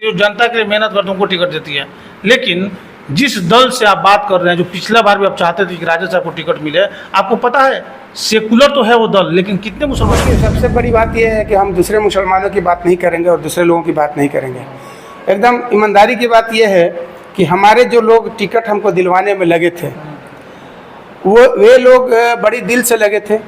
जो जनता के लिए मेहनत करते हैं उनको टिकट देती है। लेकिन जिस दल से आप बात कर रहे हैं, जो पिछला बार भी आप चाहते थे कि राजद साहब को टिकट मिले, आपको पता है सेकुलर तो है वो दल, लेकिन कितने मुसलमान। सबसे बड़ी बात यह है कि हम दूसरे मुसलमानों की बात नहीं करेंगे और दूसरे लोगों की बात नहीं करेंगे। एकदम ईमानदारी की बात यह है कि हमारे जो लोग टिकट हमको दिलवाने में लगे थे वे लोग बड़ी दिल से लगे थे।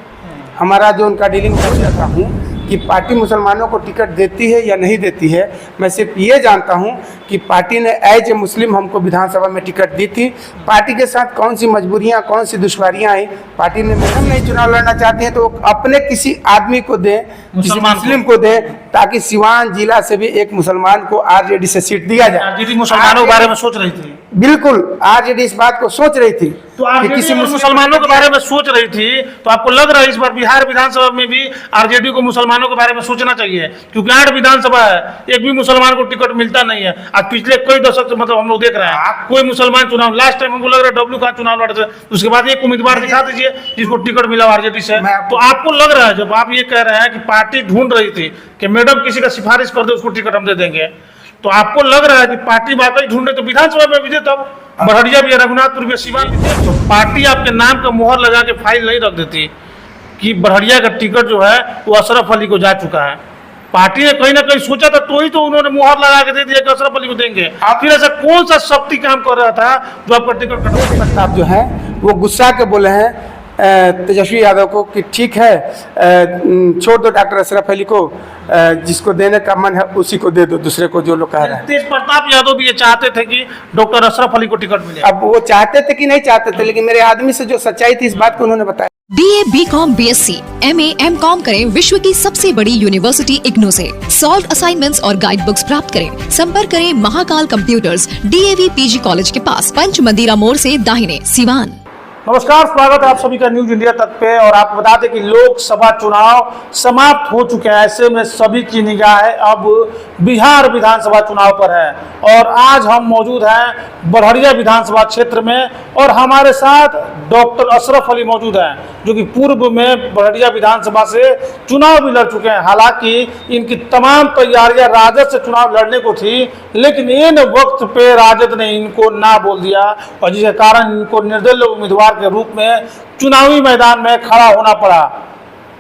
हमारा जो उनका डीलिंग कर रहा हूँ कि पार्टी मुसलमानों को टिकट देती है या नहीं देती है, मैं सिर्फ ये जानता हूँ कि पार्टी ने एज ए मुस्लिम हमको विधानसभा में टिकट दी थी। पार्टी के साथ कौन सी मजबूरियाँ, कौन सी दुश्वारियाँ आई, पार्टी ने हम नहीं चुनाव लड़ना चाहते हैं तो अपने किसी आदमी को दें, किसी मुस्लिम को दें, ताकि सिवान जिला से भी एक मुसलमान को आरजेडी से सीट दिया जाए। आरजेडी मुसलमानों के बारे में सोच रही थी, बिल्कुल आरजेडी इस बात को सोच रही थी कि किसी मुसलमानों के बारे में सोच रही थी। तो आपको लग रहा है इस बार बिहार विधानसभा में भी आरजेडी को मुसलमानों के बारे में सोचना चाहिए, क्योंकि 8 विधानसभा है, एक भी मुसलमान को टिकट मिलता नहीं है। आज पिछले कई दशक से मतलब हम लोग देख रहे हैं कोई मुसलमान चुनाव, लास्ट टाइम हमको लग रहा है डब्ल्यू का चुनाव लड़ते, उसके बाद एक उम्मीदवार दिखा दीजिए जिसको टिकट मिला आरजेडी से। तो आपको लग रहा है, जब आप ये कह रहे हैं कि पार्टी ढूंढ रही थी कि मैडम किसी का सिफारिश कर दे उसको टिकट हम दे देंगे, तो आपको लग रहा है कि पार्टी वाकई ढूंढे तो विधानसभा में भी दे, तब बड़हरिया भी, रघुनाथपुर भी, सिवान भी दे। तो पार्टी आपके नाम का मुहर लगा के फाइल नहीं रख देती कि बड़हरिया का टिकट जो है वो अशरफ अली को जा चुका है। पार्टी ने कहीं ना कहीं सोचा था, तो ही तो उन्होंने मुहर लगा के दे दिया कि अशरफ अली को देंगे। फिर ऐसा कौन सा शक्ति काम कर रहा था जो आपका टिकट कटा? आप जो है वो गुस्सा के बोले हैं तेजस्वी यादव को कि ठीक है छोड़ दो डॉक्टर अशरफ अली को, जिसको देने का मन है उसी को दे दो, दूसरे को जो लोग कह रहे हैं। तेज प्रताप यादव भी ये चाहते थे कि डॉक्टर अशरफ अली को टिकट मिले। अब वो चाहते थे कि नहीं चाहते थे, लेकिन मेरे आदमी से जो सच्चाई थी इस बात को उन्होंने बताया। BA, BCom, BSc, MA, MCom करें विश्व की सबसे बड़ी यूनिवर्सिटी इग्नू से। सॉल्व असाइनमेंट्स और गाइड बुक्स प्राप्त करें। संपर्क करें Mahakal computers, DAV PG college के पास, पंच मंदिरा मोड़ से दाहिने, सिवान। नमस्कार, स्वागत है आप सभी का न्यूज इंडिया तक पे। और आपको बता दें कि लोकसभा चुनाव समाप्त हो चुके हैं, ऐसे में सभी की निगाहें अब बिहार विधानसभा चुनाव पर है। और आज हम मौजूद हैं बड़हरिया विधानसभा क्षेत्र में और हमारे साथ डॉक्टर अशरफ अली मौजूद हैं, जो कि पूर्व में बड़हरिया विधानसभा से चुनाव भी लड़ चुके हैं। हालांकि इनकी तमाम तैयारियां राजद से चुनाव लड़ने को थी, लेकिन इन वक्त पे राजद ने इनको ना बोल दिया और जिसके कारण इनको निर्दलीय उम्मीदवार के रूप में चुनावी मैदान में खड़ा होना पड़ा।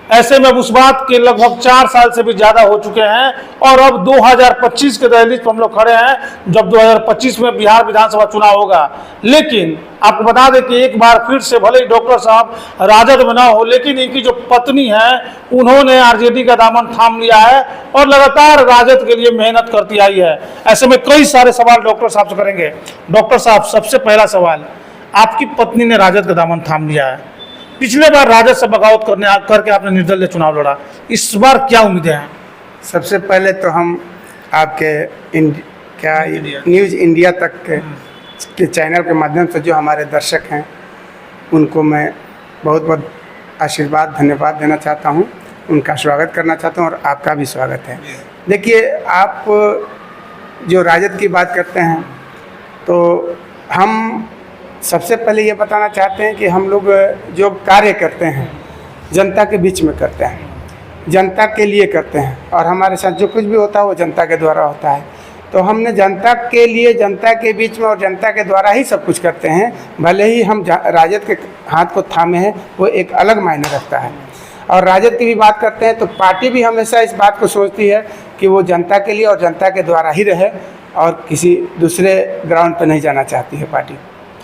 ऐसे में उस बात के लगभग 4 साल से भी ज्यादा हो चुके हैं और अब 2025 के दहलीज पर हम लोग खड़े हैं, जब 2025 में बिहार विधानसभा चुनाव होगा। लेकिन आपको बता दें कि एक बार फिर से भले ही डॉक्टर साहब राजद में ना हो, लेकिन इनकी जो पत्नी है उन्होंने आरजेडी का दामन थाम लिया है और लगातार राजद के लिए मेहनत करती आई है। ऐसे में कई सारे सवाल डॉक्टर साहब से करेंगे। डॉक्टर साहब, सबसे पहला सवाल, आपकी पत्नी ने राजद का दामन थाम लिया है, पिछले बार राजद से बगावत करके आपने निर्दलीय चुनाव लड़ा, इस बार क्या उम्मीदें हैं? सबसे पहले तो हम आपके न्यूज इंडिया तक के चैनल के माध्यम से जो हमारे दर्शक हैं उनको मैं बहुत बहुत आशीर्वाद, धन्यवाद देना चाहता हूं, उनका स्वागत करना चाहता हूं और आपका भी स्वागत है। देखिए, आप जो राजद की बात करते हैं तो हम सबसे पहले ये बताना चाहते हैं कि हम लोग जो कार्य करते हैं जनता के बीच में करते हैं, जनता के लिए करते हैं और हमारे साथ जो कुछ भी होता है वो जनता के द्वारा होता है। तो हमने जनता के लिए, जनता के बीच में और जनता के द्वारा ही सब कुछ करते हैं। भले ही हम राजद के हाथ को थामे हैं, वो एक अलग मायने रखता है। और राजद की भी बात करते हैं तो पार्टी भी हमेशा इस बात को सोचती है कि वो जनता के लिए और जनता के द्वारा ही रहे और किसी दूसरे ग्राउंड पर नहीं जाना चाहती है पार्टी।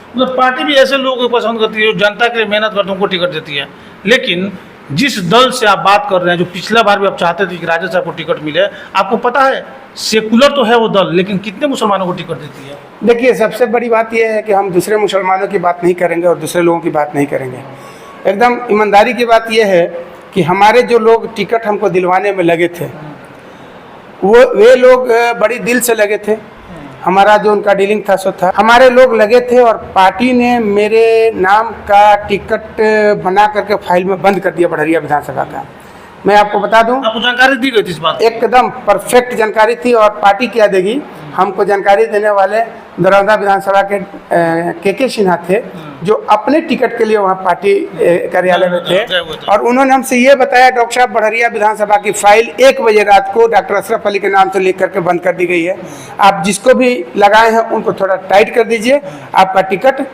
मतलब पार्टी भी ऐसे लोगों को पसंद करती है जो जनता के लिए मेहनत करते हैं, उनको टिकट देती है। लेकिन जिस दल से आप बात कर रहे हैं, जो पिछला बार भी आप चाहते थे कि राजद साहब को टिकट मिले, आपको पता है सेकुलर तो है वो दल, लेकिन कितने मुसलमानों को टिकट देती है? देखिए, सबसे बड़ी बात यह है कि हम दूसरे मुसलमानों की बात नहीं करेंगे और दूसरे लोगों की बात नहीं करेंगे। एकदम ईमानदारी की बात यह है कि हमारे जो लोग टिकट हमको दिलवाने में लगे थे वे लोग बड़ी दिल से लगे थे। हमारा जो उनका डीलिंग था सो था, हमारे लोग लगे थे और पार्टी ने मेरे नाम का टिकट बना करके फाइल में बंद कर दिया बड़हरिया विधानसभा का। मैं आपको बता दूं, आपको जानकारी दी गई थी इस बात? एकदम परफेक्ट जानकारी थी। और पार्टी क्या देगी, हमको जानकारी देने वाले दरौंदा विधानसभा के के सिन्हा थे, जो अपने टिकट के लिए वहाँ पार्टी कार्यालय में थे, और उन्होंने हमसे ये बताया, डॉक्टर साहब बड़हरिया विधानसभा की फाइल 1 बजे रात को डॉक्टर अशरफ अली के नाम से लिख करके बंद कर दी गई है, आप जिसको भी लगाए हैं उनको थोड़ा टाइट कर दीजिए, आपका टिकट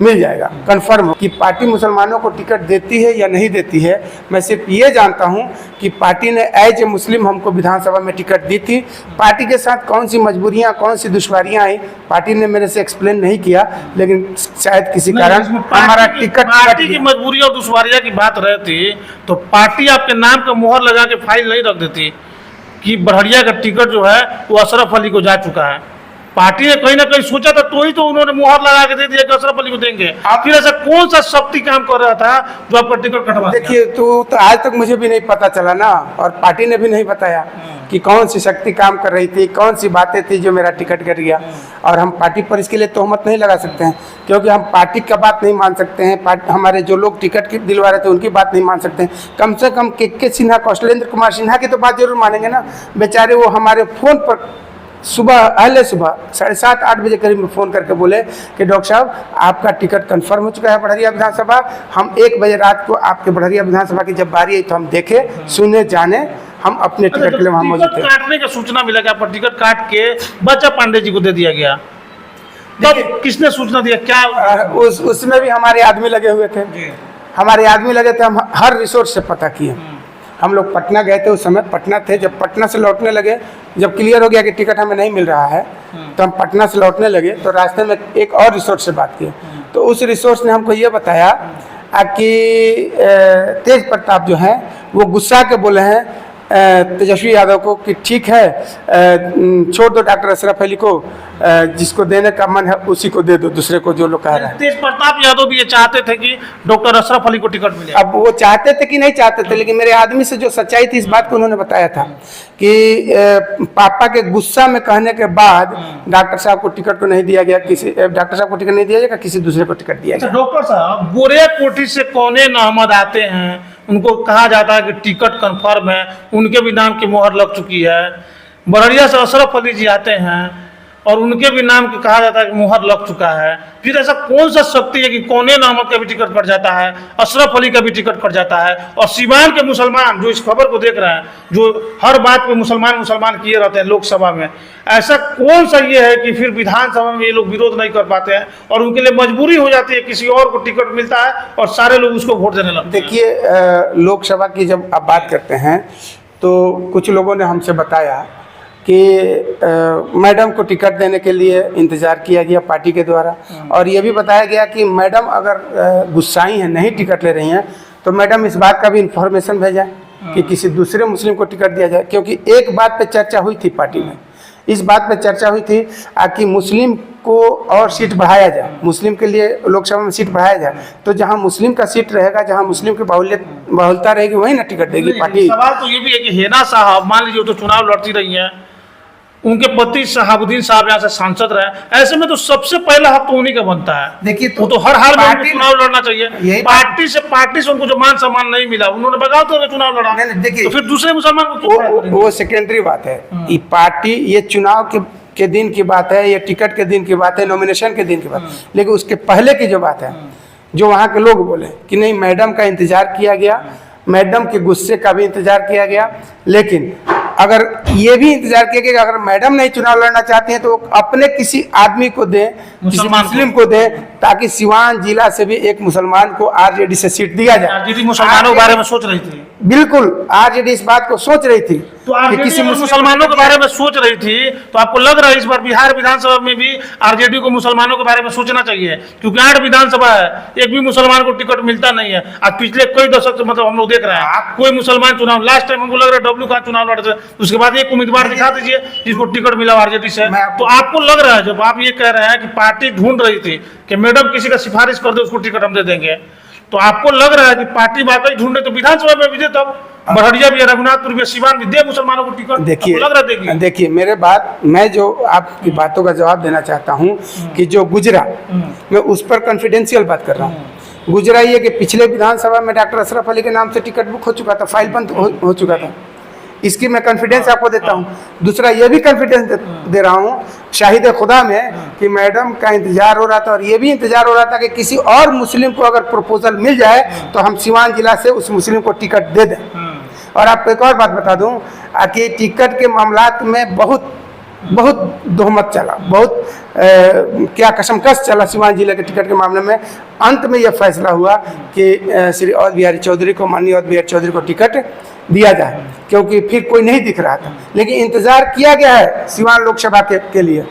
मिल जाएगा। कन्फर्म कि पार्टी मुसलमानों को टिकट देती है या नहीं देती है, मैं सिर्फ ये जानता हूँ कि पार्टी ने एज ए मुस्लिम हमको विधानसभा में टिकट दी थी। पार्टी के साथ कौन सी मजबूरियाँ, कौन सी दुश्वारियाँ आई, पार्टी ने मेरे से एक्सप्लेन नहीं किया, लेकिन शायद किसी कारण हमारा टिकट, पार्टी की मजबूरी और दुश्वारियाँ की बात रहती तो पार्टी आपके नाम का मुहर लगा के फाइल नहीं रख देती कि बड़हरिया का टिकट जो है वो अशरफ अली को जा चुका है। पार्टी ने कहीं ना कहीं सोचा था, तो ही तो उन्होंने मुहर लगा के दे दिया कि अशरफ अली को देंगे। फिर ऐसा कौन सा शक्ति काम कर रहा था जो आपका टिकट कटवा? देखिए, तो आज तक मुझे भी नहीं पता चला ना, और पार्टी ने भी नहीं बताया कि कौन सी शक्ति काम कर रही थी, कौन सी बातें थी जो मेरा टिकट कट गया। और हम पार्टी पर इसके लिए तोहमत नहीं लगा सकते हैं, क्योंकि हम पार्टी का बात नहीं मान सकते हैं। हमारे जो लोग टिकट दिलवा रहे थे उनकी बात नहीं मान सकते हैं। कम से कम के सिन्हा, कौशलेंद्र कुमार सिन्हा की तो बात जरूर मानेंगे ना। बेचारे वो हमारे फ़ोन पर सुबह, अहले सुबह 7:30-8 बजे करीब में फ़ोन करके बोले कि डॉक्टर साहब आपका टिकट कंफर्म हो चुका है बड़हरिया विधानसभा। हम 1 बजे रात को आपके बड़हरिया विधानसभा की जब बारी आई तो हम देखे, सुने, जाने, हम अपने टिकट के लिए वहाँ मौजूद थे। काटने का सूचना मिला कि आपका टिकट काट के बच्चा पांडे जी को दे दिया गया, तब किसने सूचना दिया? क्या उसमें भी हमारे आदमी लगे हुए थे, हमारे आदमी लगे थे। हम हर रिसोर्स से पता किए। हम लोग पटना गए थे, उस समय पटना थे। जब पटना से लौटने लगे, जब क्लियर हो गया कि टिकट हमें नहीं मिल रहा है, तो हम पटना से लौटने लगे, तो रास्ते में एक और रिसोर्स से बात की। तो उस रिसोर्स ने हमको ये बताया कि तेज प्रताप जो हैं वो गुस्सा के बोले हैं तेजस्वी यादव को कि ठीक है, छोड़ दो डॉक्टर अशरफ अली को, जिसको देने का मन है उसी को दे दो, दूसरे को जो लोग कह रहे हैं। तेज प्रताप यादव भी ये चाहते थे कि डॉक्टर अशरफ अली को टिकट मिले। अब वो चाहते थे कि नहीं चाहते थे, लेकिन मेरे आदमी से जो सच्चाई थी इस बात को उन्होंने बताया था कि पापा के गुस्सा में कहने के बाद डॉक्टर साहब को टिकट को नहीं दिया गया, किसी डॉक्टर साहब को टिकट नहीं दिया जाएगा, किसी दूसरे को टिकट दिया गया। डॉक्टर साहब गोरे कोठी से कौन अहमद आते हैं, उनको कहा जाता है कि टिकट कंफर्म है, उनके भी नाम की मोहर लग चुकी है। बड़हरिया से अशरफ अली जी आते हैं और उनके भी नाम की कहा जाता है कि मोहर लग चुका है। फिर ऐसा कौन सा शक्ति है कि कौन अहमद का भी टिकट कट जाता है, अशरफ अली का भी टिकट कट जाता है, और सीवान के मुसलमान जो इस खबर को देख रहे हैं, जो हर बात पे मुसलमान किए रहते हैं लोकसभा में, ऐसा कौन सा ये है कि फिर विधानसभा में ये लोग विरोध नहीं कर पाते हैं और उनके लिए मजबूरी हो जाती है, किसी और को टिकट मिलता है और सारे लोग उसको वोट देने लगते हैं? देखिए, लोकसभा की जब आप बात करते हैं तो कुछ लोगों ने हमसे बताया कि मैडम को टिकट देने के लिए इंतज़ार किया गया पार्टी के द्वारा, और ये भी बताया गया कि मैडम अगर गुस्साई हैं, नहीं टिकट ले रही हैं, तो मैडम इस बात का भी इंफॉर्मेशन भेजें कि किसी दूसरे मुस्लिम को टिकट दिया जाए। क्योंकि एक बात पे चर्चा हुई थी पार्टी में, इस बात पे चर्चा हुई थी कि मुस्लिम को और सीट बढ़ाया जाए, मुस्लिम के लिए लोकसभा में सीट बढ़ाया जाए। तो जहां मुस्लिम का सीट रहेगा, जहां मुस्लिम की बहुलता रहेगी, वहीं ना टिकट देगी पार्टी। सवाल तो ये भी है कि हेना साहब मान लीजिए तो चुनाव लड़ती रही हैं, उनके पति शहाबुद्दीन साहब यहाँ से सांसद रहे, ऐसे में तो सबसे पहला हक तो उन्हीं का बनता है। देखिए, वो तो हर हाल में उनको चुनाव लड़ना चाहिए। पार्टी से उनको जो मान सम्मान नहीं मिला, उन्होंने बगावत करके चुनाव लड़ा, देखिए तो फिर दूसरे मुसलमान को वो सेकेंडरी बात है। ये पार्टी, ये चुनाव के दिन की बात है, ये टिकट के दिन की बात है, नॉमिनेशन के दिन की बात है। लेकिन उसके पहले की जो बात है, जो वहाँ के लोग बोले कि नहीं, मैडम का इंतजार किया गया, मैडम के गुस्से का भी इंतजार किया गया, लेकिन अगर ये भी इंतजार किया कि अगर मैडम नहीं चुनाव लड़ना चाहती हैं तो अपने किसी आदमी को दें, किसी मुस्लिम को दें, ताकि सिवान जिला से भी एक मुसलमान को आरजेडी से सीट दिया जाए। आरजेडी मुसलमानों के बारे में सोच रही थी, बिल्कुल आरजेडी इस बात को सोच रही थी तो कि किसी मुसलमानों के बारे में सोच रही थी। तो आपको लग रहा है इस बार बिहार विधानसभा में भी आरजेडी को मुसलमानों के बारे में सोचना चाहिए, क्योंकि 8 विधानसभा है, एक भी मुसलमान को टिकट मिलता नहीं है। आज पिछले कई दशक से मतलब हम लोग देख रहे हैं कोई मुसलमान चुनाव, लास्ट टाइम हमको लग रहा है डब्ल्यू का चुनाव लड़ रहे थे, उसके बाद एक उम्मीदवार दिखा दीजिए जिसको टिकट मिला आरजेडी से। तो आपको लग रहा है, जब आप ये कह रहे हैं कि पार्टी ढूंढ रही थी कि मैडम किसी का सिफारिश कर दे उसको टिकट हम दे देंगे, तो आपको लग रहा है कि पार्टी वाकई ढूंढ रही, तो विधानसभा में भी दे, तब बड़हरिया भी, रघुनाथपुर भी, सिवान भी दे मुसलमानों को टिकट। देखिए मेरे बात, मैं जो आपकी बातों का जवाब देना चाहता हूँ कि जो गुजरा, मैं उस पर कॉन्फिडेंशियल बात कर रहा हूँ। गुजरा ये कि पिछले विधानसभा में डॉक्टर अशरफ अली के नाम से टिकट बुक हो चुका था, फाइल बंद हो चुका था। इसकी मैं कॉन्फिडेंस आपको देता हूँ। दूसरा ये भी कॉन्फिडेंस दे रहा हूँ शाहिद खुदा में कि मैडम का इंतजार हो रहा था और ये भी इंतजार हो रहा था कि किसी और मुस्लिम को अगर प्रपोजल मिल जाए तो हम सिवान जिला से उस मुस्लिम को टिकट दे दें। और आपको एक और बात बता दूं कि टिकट के मामलात में बहुत दोहमत चला, बहुत क्या कसमकस चला सिवान जिले के टिकट के मामले में। अंत में यह फैसला हुआ कि श्री अवध बिहारी चौधरी को, माननीय अवध बिहारी चौधरी को टिकट दिया जाए, क्योंकि फिर कोई नहीं दिख रहा था। लेकिन इंतज़ार किया गया है सिवान लोकसभा के लिए।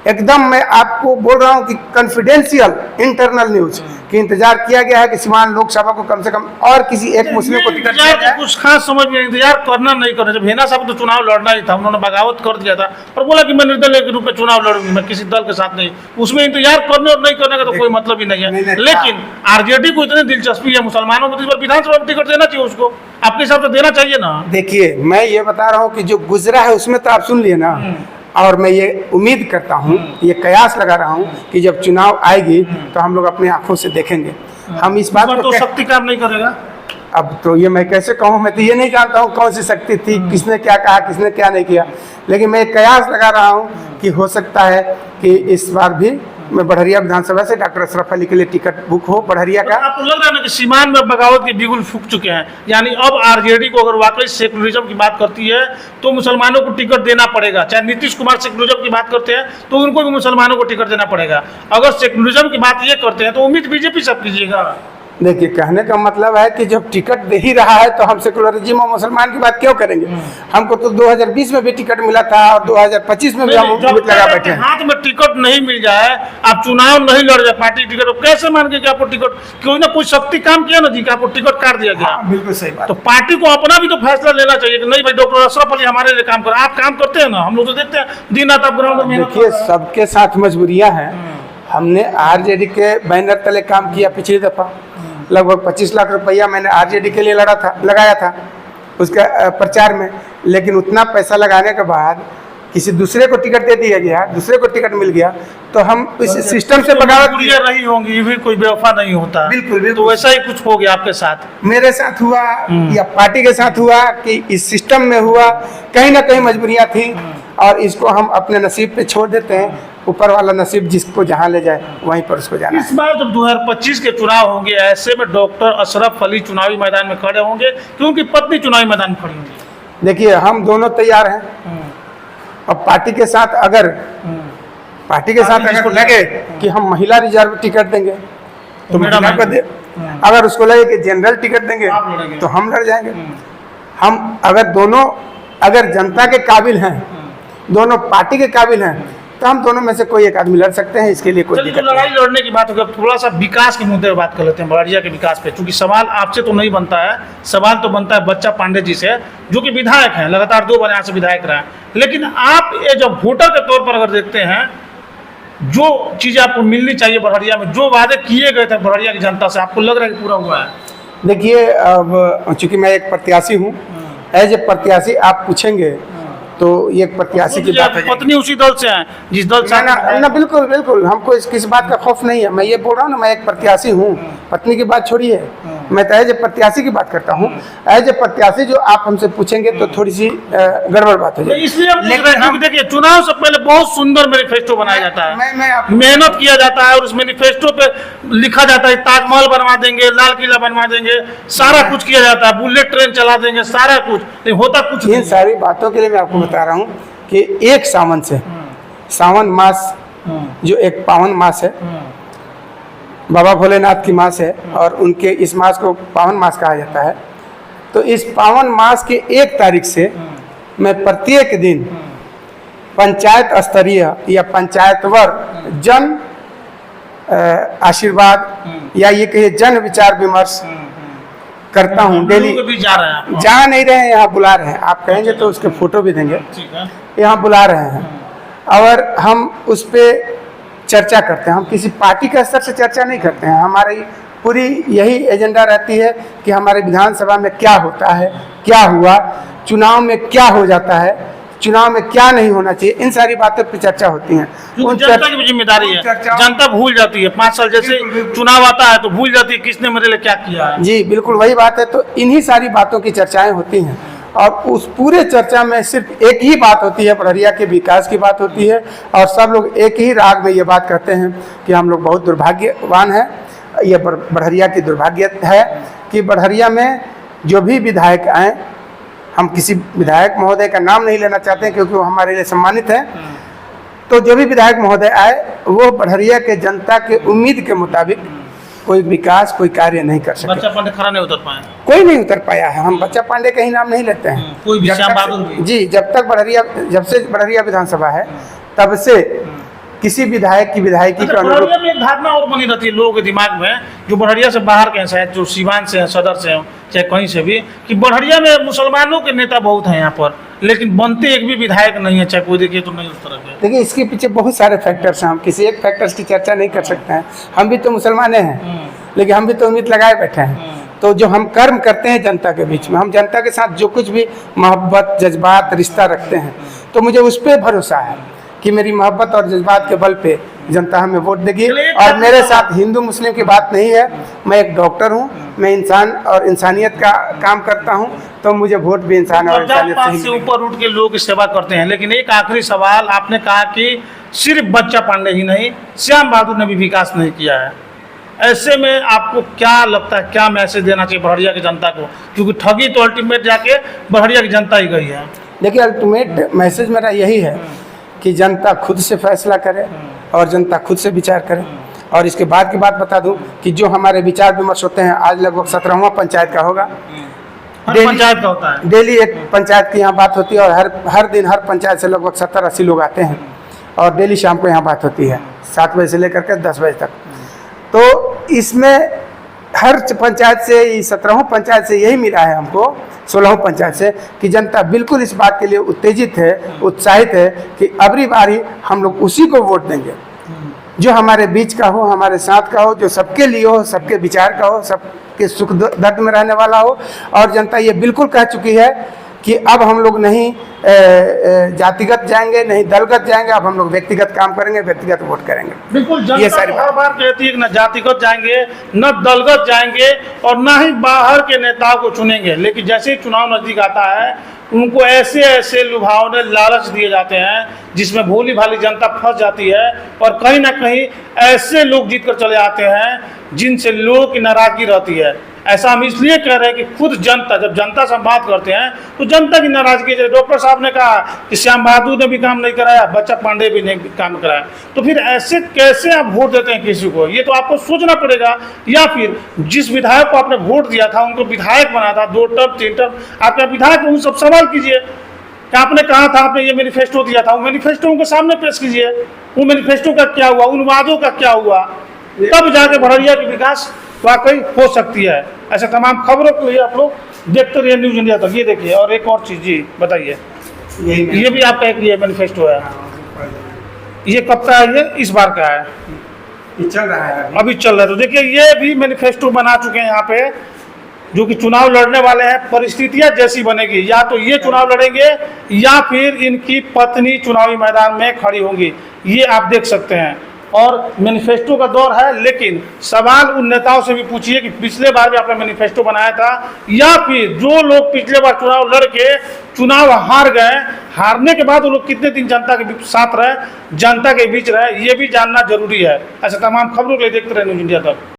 एकदम मैं आपको बोल रहा हूं कि कॉन्फिडेंशियल इंटरनल न्यूज कि इंतजार किया गया है कि सिवान लोकसभा को कम से कम और किसी एक मुस्लिम को टिकट दिया जाए। कुछ खास समझ में इंतजार करना नहीं करना। जब हेना साहब तो चुनाव लड़ना ही था, उन्होंने बगावत कर दिया था और बोला कि मैं निर्दलीय के रूप में चुनाव लड़ूंगी, मैं किसी दल के साथ नहीं। उसमें इंतजार करने और नहीं करने का तो कोई मतलब ही नहीं है। लेकिन आरजेडी को इतनी दिलचस्पी है मुसलमानों को, इस बार विधानसभा में टिकट देना चाहिए उसको, आपके हिसाब से देना चाहिए ना। देखिए मैं ये बता रहा हूँ कि जो गुजरा है उसमें तो आप सुन लिए ना, और मैं ये उम्मीद करता हूँ, ये कयास लगा रहा हूँ कि जब चुनाव आएगी तो हम लोग अपनी आंखों से देखेंगे। हम इस बात को तो शक्ति काम नहीं करेगा। अब तो ये मैं कैसे कहूँ, मैं तो ये नहीं जानता हूँ कौन सी शक्ति थी, किसने क्या कहा, किसने क्या नहीं किया। लेकिन मैं एक कयास लगा रहा हूँ कि हो सकता है कि इस बार भी मैं बढ़िया विधानसभा से डॉक्टर अशरफ अली के लिए टिकट बुक हो बढ़िया का। आपको लग रहा है ना कि सीमान में बगावत के बिगुल फूक चुके हैं, यानी अब आरजेडी को अगर वाकई सेकुलरिज्म की बात करती है तो मुसलमानों को टिकट देना पड़ेगा। चाहे नीतीश कुमार सेकुलरिज्म की बात करते हैं तो उनको भी मुसलमानों को टिकट देना पड़ेगा। अगर सेकुलरिज्म की बात ये करते हैं तो उम्मीद बीजेपी से कीजिएगा। देखिए कहने का मतलब है कि जब टिकट दे ही रहा है तो हम सेकुलरिज्म और मुसलमान की बात क्यों करेंगे। हमको तो 2020 में भी टिकट मिला था और 2025 में भी हम उम्मीद लगा बैठे हैं। हाथ में टिकट नहीं मिल जाए, आप चुनाव नहीं लड़ जाए पार्टी टिकट, तो कैसे मान के कि आपको टिकट, कोई ना कोई शक्ति काम किया ना जी कि आपको टिकट काट दिया गया। बिल्कुल सही बात। तो पार्टी को अपना भी तो फैसला लेना चाहिए कि नहीं भाई डॉक्टर अशरफ अली हमारे लिए काम कर। आप काम करते हैं ना, हम लोग तो देखते हैं दिन रात आप ग्राउंड में। देखिए सबके साथ मजबूरियां हैं। हमने आरजेडी के बैनर तले काम किया पिछली दफा, लगभग 25 लाख रुपया मैंने आरजेडी के लिए लगाया था उसका प्रचार में। लेकिन उतना पैसा लगाने के बाद किसी दूसरे को टिकट दे दिया गया, दूसरे को टिकट मिल गया, तो हम इस सिस्टम से बगावत रही होंगी। ये भी कोई बेवफा नहीं होता। बिल्कुल तो वैसा ही कुछ हो गया आपके साथ, मेरे साथ हुआ या पार्टी के साथ हुआ कि इस सिस्टम में हुआ। कहीं ना कहीं मजबूरियां थी और इसको हम अपने नसीब पे छोड़ देते हैं। ऊपर वाला नसीब जिसको जहाँ ले जाए वहीं पर उसको जाना है। इस बार जब 2025 के चुनाव होंगे ऐसे में डॉक्टर अशरफ अली चुनावी मैदान में खड़े होंगे क्योंकि पत्नी चुनावी मैदान में खड़ी होंगी। देखिए हम दोनों तैयार हैं। अब पार्टी के साथ अगर लगे कि हम महिला रिजर्व टिकट देंगे तो महिला को दे, अगर उसको लगे कि जनरल टिकट देंगे तो हम लड़ जाएंगे। हम अगर जनता के काबिल हैं, दोनों पार्टी के काबिल हैं, तो हम दोनों में से कोई एक आदमी लड़ सकते हैं। इसके लिए कोई दिक्कत नहीं। लड़ाई लड़ने की बात होगी, थोड़ा सा विकास के मुद्दे पर बात कर लेते हैं, बड़हरिया के विकास पे। क्योंकि सवाल आपसे तो नहीं बनता है, सवाल तो बनता है बच्चा पांडे जी से, जो कि विधायक हैं, लगातार 2 बार यहाँ से विधायक रहे। लेकिन आप ये जब वोटर के तौर पर अगर देखते हैं, जो चीज़ें आपको मिलनी चाहिए बड़हरिया में, जो वादे किए गए थे बड़हरिया की जनता से, आपको लग रहा है कि पूरा हुआ है? देखिए अब चूंकि मैं एक प्रत्याशी हूँ, एज ए प्रत्याशी आप पूछेंगे तो ये प्रत्याशी की बात है। पत्नी उसी दल से है जिस दल से ना बिल्कुल बिल्कुल, हमको किसी बात का खौफ नहीं है। मैं ये बोल रहा हूँ ना, मैं एक प्रत्याशी हूँ। पत्नी की बात छोड़िए, मैं तो एज ए प्रत्याशी की बात करता हूँ। एज ए प्रत्याशी जो आप हमसे पूछेंगे तो थोड़ी सी गड़बड़ बात हो जाएगी। इसलिए देखिए चुनाव से पहले बहुत सुंदर मैनिफेस्टो बनाया जाता है, मेहनत किया जाता है और उस मैनिफेस्टो पे लिखा जाता है ताजमहल बनवा देंगे, लाल किला बनवा देंगे, सारा कुछ किया जाता है, बुलेट ट्रेन चला देंगे, सारा कुछ, लेकिन होता कुछ नहीं। इन सारी बातों के लिए मैं आपको बता रहा हूँ कि एक सावन से, सावन मास जो एक पावन मास है, बाबा भोलेनाथ की मास है और उनके इस मास को पावन मास कहा जाता है। तो इस पावन मास के 1 तारीख से मैं प्रत्येक दिन पंचायत स्तरीय या पंचायतवर जन आशीर्वाद या ये कहिए जन विचार विमर्श करता हूँ डेली। जा नहीं रहे हैं, यहाँ बुला रहे हैं। आप कहेंगे तो उसके फोटो भी देंगे। यहाँ बुला रहे हैं और हम उस पर चर्चा करते हैं। हम किसी पार्टी के स्तर से चर्चा नहीं करते हैं। हमारी पूरी यही एजेंडा रहती है कि हमारे विधानसभा में क्या होता है, क्या हुआ, चुनाव में क्या हो जाता है, चुनाव में क्या नहीं होना चाहिए, इन सारी बातों पर चर्चा होती है। जनता की जिम्मेदारी है, जनता भूल जाती है। 5 साल जैसे चुनाव आता है तो भूल जाती है किसने मेरे लिए क्या किया है। जी बिल्कुल वही बात है। तो इन्हीं सारी बातों की चर्चाएं होती हैं और उस पूरे चर्चा में सिर्फ एक ही बात होती है, बड़हरिया के विकास की बात होती है। और सब लोग एक ही राग में ये बात कहते हैं कि हम लोग बहुत दुर्भाग्यवान हैं। ये बड़हरिया की दुर्भाग्य है कि बड़हरिया में जो भी विधायक आए, हम किसी विधायक महोदय का नाम नहीं लेना चाहते हैं क्योंकि वो हमारे लिए सम्मानित है, तो जो भी विधायक महोदय आए वो बड़हरिया के जनता के उम्मीद के मुताबिक कोई विकास, कोई कार्य नहीं कर सके। बच्चा पांडे खरा नहीं उतर पाए, कोई नहीं उतर पाया है। हम बच्चा पांडे का ही नाम नहीं लेते हैं। कोई भी जब श्याम तक बहादुर से- भी? जी, जब से बड़हरिया विधानसभा है तब से किसी विधायक की विधायकी के अनुरूप बड़हरिया में एक धारणा और बनी रहती है लोगों के दिमाग में, जो बड़हरिया से बाहर के हैं, शायद जो सीवान से हैं, सदर से हैं, चाहे कहीं से भी, कि बड़हरिया में मुसलमानों के नेता बहुत हैं यहाँ पर, लेकिन बनते एक भी विधायक नहीं है, चाहे कोई देखिए तो नहीं उस तरह के। देखिए इसके पीछे बहुत सारे फैक्टर्स हैं। हम किसी एक फैक्टर्स की चर्चा नहीं कर सकते हैं। हम भी तो मुसलमान हैं, लेकिन हम भी तो उम्मीद लगाए बैठे हैं। तो जो हम कर्म करते हैं जनता के बीच में, हम जनता के साथ जो कुछ भी मोहब्बत, जज्बात, रिश्ता रखते हैं, तो मुझे उस पर भरोसा है कि मेरी मोहब्बत और जज्बात के बल पे जनता हमें वोट देगी। और मेरे साथ हिंदू मुस्लिम की बात नहीं है। मैं एक डॉक्टर हूँ, मैं इंसान और इंसानियत का काम करता हूँ, तो मुझे वोट भी इंसान और इंसानियत से ही से मिलेगा। ऊपर उठ के लोग की सेवा करते हैं। लेकिन एक आखिरी सवाल, आपने कहा कि सिर्फ बच्चा पांडे ही नहीं, श्याम बहादुर ने भी विकास नहीं किया है। ऐसे में आपको क्या लगता है, क्या मैसेज देना चाहिए बड़हरिया की जनता को, क्योंकि ठगी तो अल्टीमेट जाके बड़हरिया की जनता ही गई है। देखिए अल्टीमेट मैसेज मेरा यही है कि जनता खुद से फैसला करे और जनता खुद से विचार करे। और इसके बाद की बात बता दूं कि जो हमारे विचार विमर्श होते हैं, आज लगभग 17वां पंचायत का होगा। हर डेली- पंचायत का होता है। डेली एक पंचायत की यहाँ बात होती है और हर दिन हर पंचायत से लगभग 70-80 लोग आते हैं और डेली शाम को यहाँ बात होती है 7 बजे से लेकर के 10 बजे तक। तो इसमें हर पंचायत से, 17वां पंचायत से यही मिला है हमको, 16वां पंचायत से, कि जनता बिल्कुल इस बात के लिए उत्तेजित है, उत्साहित है कि अबरी बारी हम लोग उसी को वोट देंगे जो हमारे बीच का हो, हमारे साथ का हो, जो सबके लिए हो, सबके विचार का हो, सबके सुख दर्द में रहने वाला हो। और जनता ये बिल्कुल कह चुकी है कि अब हम लोग नहीं जातिगत जाएंगे, नहीं दलगत जाएंगे, अब हम लोग व्यक्तिगत काम करेंगे, व्यक्तिगत वोट करेंगे। बिल्कुल, ये जनता सारी हर बार कहती है कि न जातिगत जाएंगे, न दलगत जाएंगे और न ही बाहर के नेताओं को चुनेंगे। लेकिन जैसे ही चुनाव नजदीक आता है, उनको ऐसे ऐसे लुभावने लालच दिए जाते हैं जिसमें भोली भाली जनता फंस जाती है और कहीं ना कहीं ऐसे लोग जीत कर चले आते हैं जिनसे लोगों की नाराजगी रहती है। ऐसा हम इसलिए कह रहे हैं कि खुद जनता, जब जनता से हम बात करते हैं तो जनता की नाराजगी, जैसे डॉक्टर साहब ने कहा कि श्याम बहादुर ने भी काम नहीं कराया, बच्चा पांडे भी नहीं काम कराया, तो फिर ऐसे कैसे आप वोट देते हैं किसी को? ये तो आपको सोचना पड़ेगा। या फिर जिस विधायक को आपने वोट दिया था, उनको विधायक बना था, 2 टर्म 3 टर्म, आपका विधायक, उन सब सवाल कीजिए कि आपने कहा था, आपने ये मैनिफेस्टो दिया था, वो मैनिफेस्टो उनके सामने पेश कीजिए। वो मैनिफेस्टो का क्या हुआ, उन वादों का क्या हुआ, तब जाके बड़हरिया की विकास वाकई हो सकती है। ऐसे तमाम खबरों के लिए आप लोग देखते रहिए न्यूज़ इंडिया तक। ये देखिए, और एक और चीज़ जी बताइए, ये भी आपका एक ये मैनिफेस्टो है, ये कब का है? ये इस बार का है, चल रहा है अभी चल रहा है। तो देखिए, ये भी मैनिफेस्टो बना चुके हैं यहाँ पे, जो कि चुनाव लड़ने वाले हैं। परिस्थितियां जैसी बनेगी, या तो ये चुनाव लड़ेंगे या फिर इनकी पत्नी चुनावी मैदान में खड़ी होंगी, ये आप देख सकते हैं। और मैनिफेस्टो का दौर है, लेकिन सवाल उन नेताओं से भी पूछिए कि पिछले बार भी आपने मैनिफेस्टो बनाया था, या फिर जो लोग पिछले बार चुनाव लड़ के चुनाव हार गए, हारने के बाद वो लोग कितने दिन जनता के साथ रहे, जनता के बीच रहे, ये भी जानना जरूरी है। ऐसे तमाम खबरों के लिए देखते रहे न्यूज़ इंडिया तक।